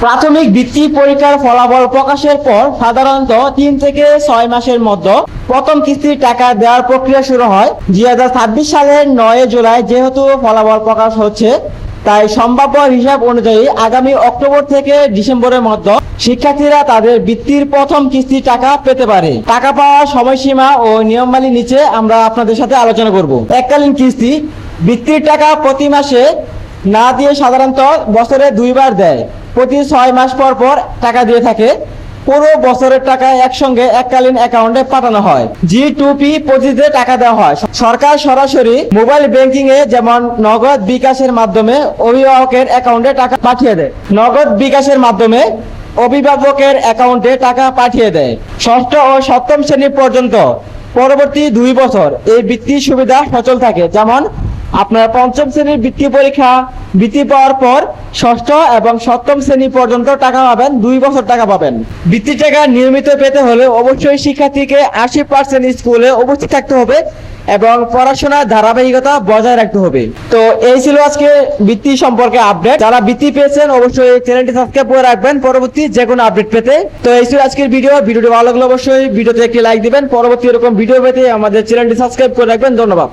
প্রাথমিক বৃত্তি পরীক্ষার ফলাফল প্রকাশের পর সাধারণত 3 থেকে 6 মাসের মধ্যে প্রথম কিস্তির টাকা দেওয়ার প্রক্রিয়া শুরু হয়। 2026 সালের 9 জুলাই যেহেতু ফলাফল প্রকাশ হচ্ছে, তাই সম্ভাব্য হিসাব অনুযায়ী আগামী অক্টোবর থেকে ডিসেম্বরের মধ্যে শিক্ষার্থীরা তাদের বৃত্তির প্রথম কিস্তির টাকা পেতে পারে। টাকা পাওয়ার সময়সীমা ও নিয়মাবলী নিচে আমরা আপনাদের সাথে আলোচনা করব। এককালীন কিস্তি বৃত্তির টাকা প্রতি মাসে না দিয়ে সাধারণত বছরে 2 বার দেয়। প্রতি 6 মাস পর পর টাকা দিয়ে থাকে। পুরো বছরের টাকা একসঙ্গে এককালীন অ্যাকাউন্টে পাঠানো হয়। G2P পদ্ধতিতে টাকা দেওয়া হয়। সরকার সরাসরি মোবাইল ব্যাংকিং এ যেমন নগদ বিকাশের মাধ্যমে অভিভাবকের অ্যাকাউন্টে টাকা পাঠিয়ে দেয়। নগদ বিকাশের মাধ্যমে অভিভাবকের অ্যাকাউন্টে টাকা পাঠিয়ে দেয়। ষষ্ঠ ও সপ্তম শ্রেণী পর্যন্ত পরবর্তী 2 বছর এই বৃত্তির সুবিধা সচল থাকে। যেমন আপনার পঞ্চম শ্রেণীর বৃত্তি পাওয়ার পর ষষ্ঠ এবং সপ্তম শ্রেণী পর্যন্ত টাকা পাবেন, 2 বছর টাকা পাবেন। বৃত্তি টাকা নিয়মিত পেতে হলে অবশ্যই শিক্ষার্থীকে 80% স্কুলে উপস্থিত থাকতে হবে এবং পড়াশোনার ধারাবাহিকতা বজায় রাখতে হবে। তো এই ছিল আজকে বৃত্তি সম্পর্কে আপডেট। যারা বৃত্তি পেয়েছেন অবশ্যই চ্যানেলটি সাবস্ক্রাইব করে রাখবেন পরবর্তী যে কোনো আপডেট পেতে। তো এই ছিল আজকের ভিডিওটি ভালো লাগলে অবশ্যই ভিডিওতে একটি লাইক দিবেন। পরবর্তী এরকম ভিডিও পেতে আমাদের চ্যানেলটি সাবস্ক্রাইব করে রাখবেন। ধন্যবাদ।